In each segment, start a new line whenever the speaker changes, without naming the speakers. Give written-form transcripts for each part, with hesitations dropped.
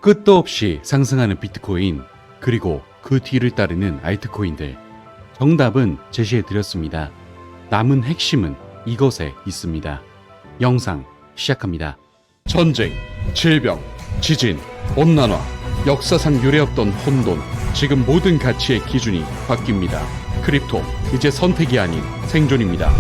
끝도 없이 상승하는 비트코인, 그리고 그 뒤를 따르는 알트코인들. 정답은 제시해드렸습니다. 남은 핵심은 이것에 있습니다. 영상 시작합니다. 전쟁, 질병, 지진, 온난화, 역사상 유례없던 혼돈, 지금 모든 가치의 기준이 바뀝니다. 크립토, 이제 선택이 아닌 생존입니다.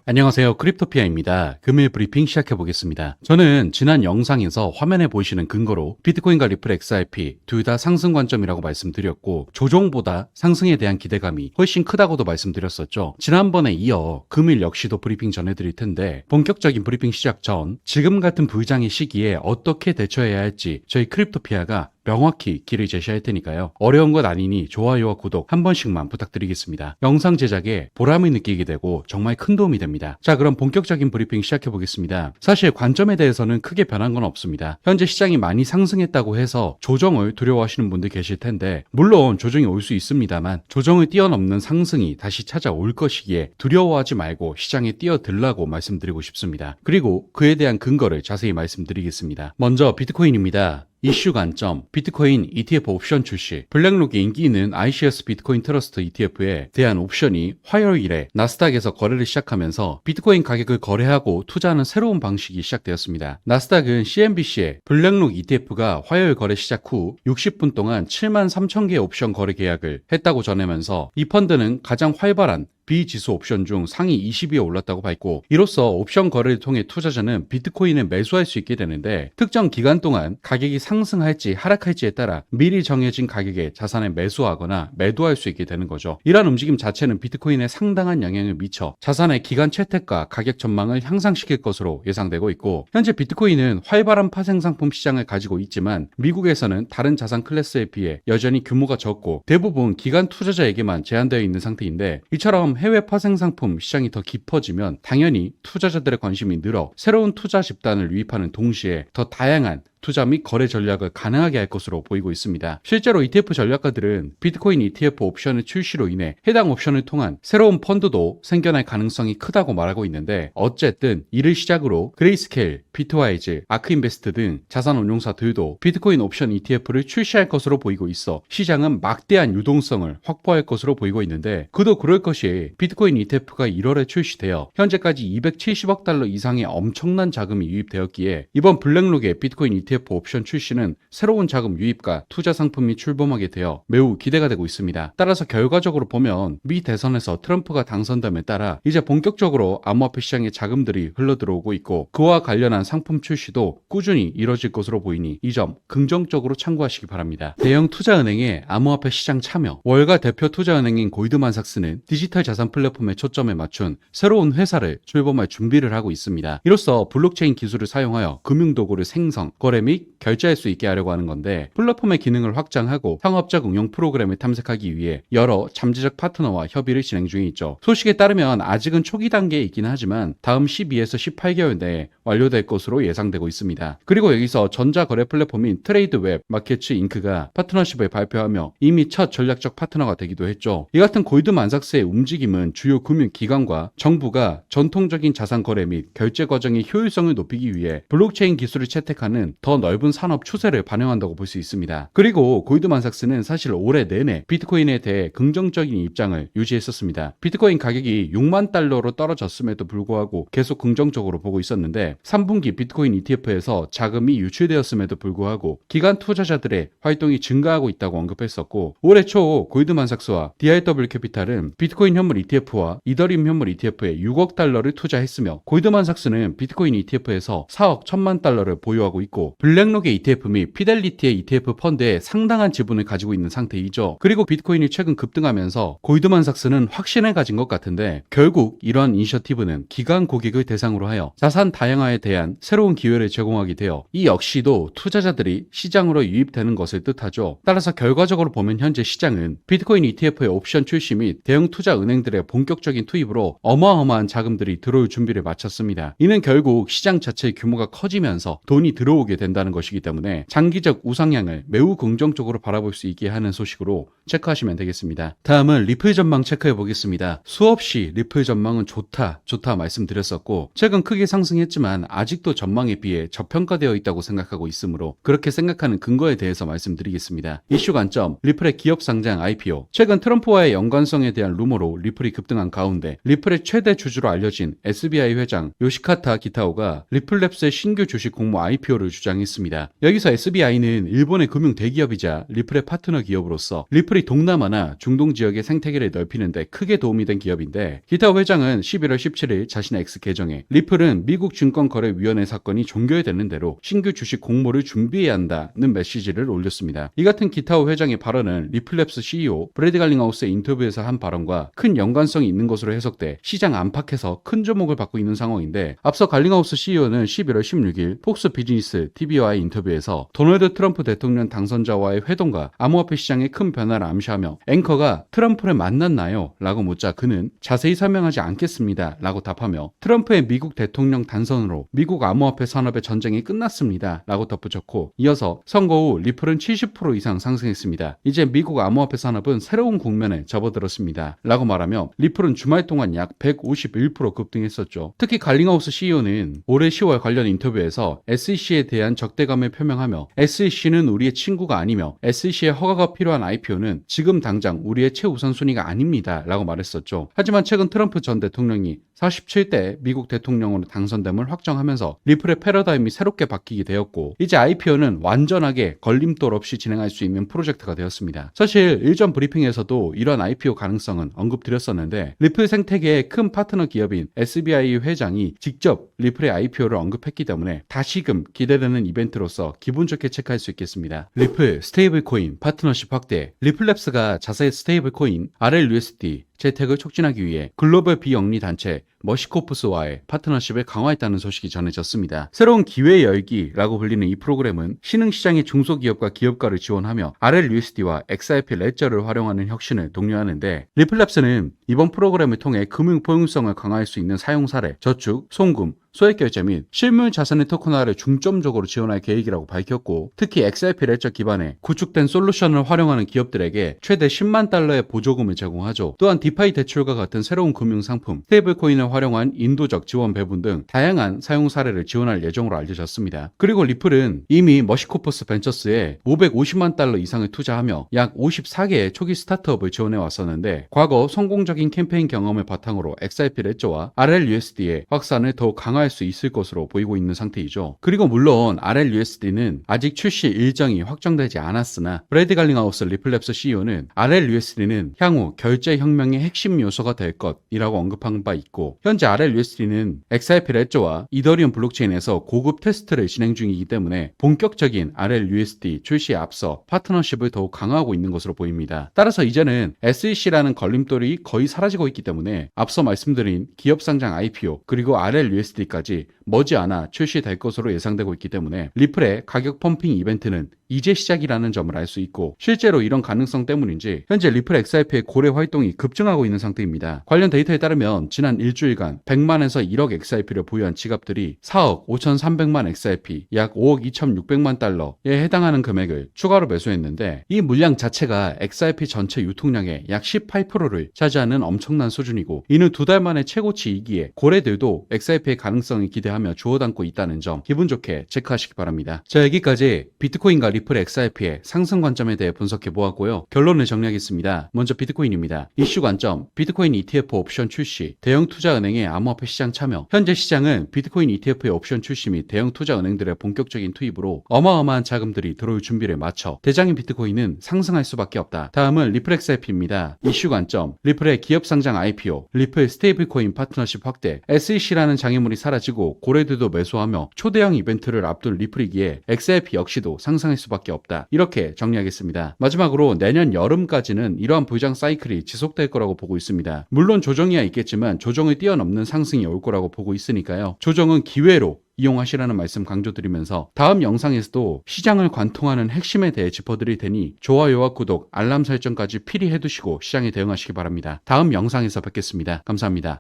안녕하세요. 크립토피아입니다. 금일 브리핑 시작해보겠습니다. 저는 지난 영상에서 화면에 보이시는 근거로 비트코인과 리플 XRP 둘 다 상승 관점이라고 말씀드렸고, 조정보다 상승에 대한 기대감이 훨씬 크다고도 말씀드렸었죠. 지난번에 이어 금일 역시도 브리핑 전해드릴 텐데, 본격적인 브리핑 시작 전 지금 같은 불장의 시기에 어떻게 대처해야 할지 저희 크립토피아가 명확히 길을 제시할 테니까요. 어려운 것 아니니 좋아요와 구독 한 번씩만 부탁드리겠습니다. 영상 제작에 보람을 느끼게 되고 정말 큰 도움이 됩니다. 자, 그럼 본격적인 브리핑 시작해 보겠습니다. 사실 관점에 대해서는 크게 변한 건 없습니다. 현재 시장이 많이 상승했다고 해서 조정을 두려워하시는 분들 계실 텐데, 물론 조정이 올 수 있습니다만 조정을 뛰어넘는 상승이 다시 찾아올 것이기에 두려워하지 말고 시장에 뛰어들라고 말씀드리고 싶습니다. 그리고 그에 대한 근거를 자세히 말씀드리겠습니다. 먼저 비트코인입니다. 이슈 관점, 비트코인 ETF 옵션 출시, 블랙록의 인기 있는 ICS 비트코인 트러스트 ETF에 대한 옵션이 화요일에 나스닥에서 거래를 시작하면서 비트코인 가격을 거래하고 투자하는 새로운 방식이 시작되었습니다. 나스닥은 CNBC에 블랙록 ETF가 화요일 거래 시작 후 60분 동안 7만 3천 개의 옵션 거래 계약을 했다고 전하면서 이 펀드는 가장 활발한 비지수 옵션 중 상위 20위에 올랐다고 밝고, 이로써 옵션 거래를 통해 투자자는 비트코인을 매수할 수 있게 되는데, 특정 기간 동안 가격이 상승할지 하락할지에 따라 미리 정해진 가격에 자산을 매수하거나 매도할 수 있게 되는 거죠. 이러한 움직임 자체는 비트코인에 상당한 영향을 미쳐 자산의 기간 채택과 가격 전망을 향상시킬 것으로 예상되고 있고, 현재 비트코인은 활발한 파생 상품 시장을 가지고 있지만 미국에서는 다른 자산 클래스에 비해 여전히 규모가 적고 대부분 기관 투자자에게만 제한되어 있는 상태인데, 이처럼 해외 파생 상품 시장이 더 깊어지면 당연히 투자자들의 관심이 늘어 새로운 투자 집단을 유입하는 동시에 더 다양한 투자 및 거래 전략을 가능하게 할 것으로 보이고 있습니다. 실제로 ETF 전략가들은 비트코인 ETF 옵션의 출시로 인해 해당 옵션을 통한 새로운 펀드도 생겨날 가능성이 크다고 말하고 있는데, 어쨌든 이를 시작으로 그레이스케일, 비트와이즈, 아크인베스트 등 자산운용사들도 비트코인 옵션 ETF를 출시할 것으로 보이고 있어 시장은 막대한 유동성을 확보할 것으로 보이고 있는데, 그도 그럴 것이 비트코인 ETF가 1월에 출시되어 현재까지 270억 달러 이상의 엄청난 자금이 유입되었기에 이번 블랙록의 비트코인 ETF 옵션 출시는 새로운 자금 유입과 투자 상품이 출범하게 되어 매우 기대가 되고 있습니다. 따라서 결과적으로 보면 미 대선에서 트럼프가 당선됨에 따라 이제 본격적으로 암호화폐 시장에 자금들이 흘러들어오고 있고, 그와 관련한 상품 출시도 꾸준히 이뤄질 것으로 보이니 이 점 긍정적으로 참고하시기 바랍니다. 대형 투자은행의 암호화폐 시장 참여, 월가 대표 투자은행인 골드만삭스는 디지털 자산 플랫폼에 초점을 맞춘 새로운 회사를 출범할 준비를 하고 있습니다. 이로써 블록체인 기술을 사용하여 금융도구를 생성, 거래 및 결제할 수 있게 하려고 하는 건데, 플랫폼의 기능을 확장하고 상업적 응용 프로그램을 탐색하기 위해 여러 잠재적 파트너와 협의를 진행 중에 있죠. 소식에 따르면 아직은 초기 단계에 있긴 하지만 다음 12에서 18개월 내에 완료될 것으로 예상되고 있습니다. 그리고 여기서 전자거래 플랫폼인 트레이드웹 마켓츠 잉크가 파트너십을 발표하며 이미 첫 전략적 파트너가 되기도 했죠. 이 같은 골드만삭스의 움직임은 주요 금융기관과 정부가 전통적인 자산 거래 및 결제 과정의 효율성을 높이기 위해 블록체인 기술을 채택하는 더 넓은 산업 추세를 반영한다고 볼 수 있습니다. 그리고 골드만삭스는 사실 올해 내내 비트코인에 대해 긍정적인 입장을 유지했었습니다. 비트코인 가격이 6만 달러로 떨어졌음에도 불구하고 계속 긍정적으로 보고 있었는데, 3분기 비트코인 ETF에서 자금이 유출되었음에도 불구하고 기관 투자자들의 활동이 증가하고 있다고 언급했었고, 올해 초 골드만삭스와 DRW 캐피탈은 비트코인 현물 ETF와 이더리움 현물 ETF에 6억 달러를 투자했으며, 골드만삭스는 비트코인 ETF에서 4억 1천만 달러를 보유하고 있고, 블랙록의 ETF 및 피델리티의 ETF 펀드에 상당한 지분을 가지고 있는 상태이죠. 그리고 비트코인이 최근 급등하면서 골드만삭스는 확신을 가진 것 같은데, 결국 이러한 이니셔티브는 기관 고객을 대상으로 하여 자산 다양화에 대한 새로운 기회를 제공하게 되어 이 역시도 투자자들이 시장으로 유입되는 것을 뜻하죠. 따라서 결과적으로 보면 현재 시장은 비트코인 ETF의 옵션 출시 및 대형 투자 은행들의 본격적인 투입으로 어마어마한 자금들이 들어올 준비를 마쳤습니다. 이는 결국 시장 자체의 규모가 커지면서 돈이 들어오게 된다는 것이기 때문에 장기적 우상향을 매우 긍정적으로 바라볼 수 있게 하는 소식으로 체크하시면 되겠습니다. 다음은 리플 전망 체크해 보겠습니다. 수없이 리플 전망은 좋다 말씀드렸었고 최근 크게 상승했지만 아직도 전망에 비해 저평가되어 있다고 생각하고 있으므로 그렇게 생각하는 근거에 대해서 말씀드리겠습니다. 이슈 관점, 리플의 기업 상장 IPO. 최근 트럼프와의 연관성에 대한 루머로 리플이 급등한 가운데 리플의 최대 주주로 알려진 SBI 회장 요시카타 기타오가 리플랩스의 신규 주식 공모 IPO를 주장했습니다. 여기서 SBI는 일본의 금융 대기업이자 리플의 파트너 기업으로서 리플이 동남아나 중동 지역의 생태계를 넓히는 데 크게 도움이 된 기업인데 기타오 회장은 11월 17일 자신의 X 계정에 리플은 미국 증권거래위원회 사건이 종결되는 대로 신규 주식 공모를 준비해야 한다는 메시지를 올렸습니다. 이 같은 기타오 회장의 발언은 리플랩스 CEO 브래드 갈링하우스의 인터뷰에서 한 발언과 큰 연관성이 있는 것으로 해석돼 시장 안팎에서 큰 주목을 받고 있는 상황인데 앞서 갈링하우스 CEO는 11월 16일 폭스 비즈니스 TV와의 인터뷰에서 도널드 트럼프 대통령 당선자와의 회동과 암호화폐 시장의 큰 변화를 암시하며 앵커가 트럼프를 만났나요? 라고 묻자 그는 자세히 설명하지 않겠습니다 라고 답하며 트럼프의 미국 대통령 단선으로 미국 암호화폐 산업의 전쟁이 끝났습니다 라고 덧붙였고 이어서 선거 후 리플은 70% 이상 상승했습니다. 이제 미국 암호화폐 산업은 새로운 국면에 접어들었습니다 라고 말하며 리플은 주말 동안 약 151% 급등했었죠. 특히 갈링하우스 CEO는 올해 10월 관련 인터뷰에서 SEC에 대한 적대감을 표명하며 SEC는 우리의 친구가 아니며 SEC의 허가가 필요한 IPO는 지금 당장 우리의 최우선순위가 아닙니다 라고 말했었죠. 하지만 최근 트럼프 전 대통령이 47대 미국 대통령으로 당선됨을 확정하면서 리플의 패러다임이 새롭게 바뀌게 되었고 이제 IPO는 완전하게 걸림돌 없이 진행할 수 있는 프로젝트가 되었습니다. 사실 일전 브리핑에서도 이런 IPO 가능성은 언급드렸었는데 리플 생태계의 큰 파트너 기업인 SBI 회장이 직접 리플의 IPO를 언급했기 때문에 다시금 기대되는 이벤트로서 기분 좋게 체크할 수 있겠습니다. 리플 스테이블 코인 파트너십 확대. 리플랩스가 자사의 스테이블 코인 RLUSD 재택을 촉진하기 위해 글로벌 비영리 단체 머시코프스와의 파트너십을 강화했다는 소식이 전해졌습니다. 새로운 기회 열기라고 불리는 이 프로그램은 신흥시장의 중소기업과 기업가를 지원하며 RLUSD와 XRP 레저를 활용하는 혁신을 독려하는데 리플랩스는 이번 프로그램을 통해 금융 포용성을 강화할 수 있는 사용 사례, 저축, 송금, 소액 결제 및 실물 자산의 토큰화를 중점적으로 지원할 계획이라고 밝혔고 특히 XRP 레저 기반의 구축된 솔루션을 활용하는 기업들에게 최대 10만 달러의 보조금을 제공하죠. 또한 디파이 대출과 같은 새로운 금융상품, 스테이블 코인을 활용한 인도적 지원 배분 등 다양한 사용 사례를 지원할 예정으로 알려졌습니다. 그리고 리플은 이미 머시코퍼스 벤처스에 550만 달러 이상을 투자하며 약 54개의 초기 스타트업을 지원해 왔었는데 과거 성공적인 캠페인 경험을 바탕으로 XRP 레저와 RLUSD의 확산을 더욱 강화할 수 있을 것으로 보이고 있는 상태이죠. 그리고 물론 RLUSD는 아직 출시 일정이 확정되지 않았으나 브래드 갈링하우스 리플랩스 CEO는 RLUSD는 향후 결제 혁명의 핵심 요소가 될 것이라고 언급한 바 있고 현재 RLUSD는 XRP 레저와 이더리움 블록체인에서 고급 테스트를 진행 중이기 때문에 본격적인 RLUSD 출시에 앞서 파트너십을 더욱 강화하고 있는 것으로 보입니다. 따라서 이제는 SEC라는 걸림돌이 거의 사라지고 있기 때문에 앞서 말씀드린 기업 상장 IPO 그리고 RLUSD까지 머지않아 출시될 것으로 예상되고 있기 때문에 리플의 가격 펌핑 이벤트는 이제 시작이라는 점을 알 수 있고 실제로 이런 가능성 때문인지 현재 리플 XRP의 고래 활동이 급증하고 있는 상태입니다. 관련 데이터에 따르면 지난 일주일간 100만에서 1억 XRP를 보유한 지갑들이 4억 5,300만 XRP 약 5억 2,600만 달러에 해당하는 금액을 추가로 매수했는데 이 물량 자체가 XRP 전체 유통량의 약 18%를 차지하는 엄청난 수준이고 이는 두 달 만에 최고치이기에 고래들도 XRP의 가능성이 기대하며 주워 담고 있다는 점 기분 좋게 체크하시기 바랍니다. 자, 여기까지 비트코인과 리플 XRP의 상승 관점에 대해 분석해 보았고요. 결론을 정리하겠습니다. 먼저 비트코인입니다. 이슈 관점, 비트코인 ETF 옵션 출시, 대형 투자은행의 암호화폐 시장 참여. 현재 시장은 비트코인 ETF의 옵션 출시 및 대형 투자은행들의 본격적인 투입으로 어마어마한 자금들이 들어올 준비를 마쳐 대장인 비트코인은 상승할 수밖에 없다. 다음은 리플 XRP입니다. 이슈 관점, 리플의 기업 상장 IPO, 리플 스테이블 코인 파트너십 확대, SEC라는 장애물이 사라지고 고래들도 매수하며 초대형 이벤트를 앞둔 리플이기에 XRP 역시도 상승할 수밖에 없다. 이렇게 정리하겠습니다. 마지막으로 내년 여름까지는 이러한 부장 사이클이 지속될 거라고 보고 있습니다. 물론 조정이야 있겠지만 조정을 뛰어넘는 상승이 올 거라고 보고 있으니까요. 조정은 기회로 이용하시라는 말씀 강조드리면서 다음 영상에서도 시장을 관통하는 핵심에 대해 짚어드릴 테니 좋아요와 구독, 알람 설정까지 필히 해두시고 시장에 대응하시기 바랍니다. 다음 영상에서 뵙겠습니다. 감사합니다.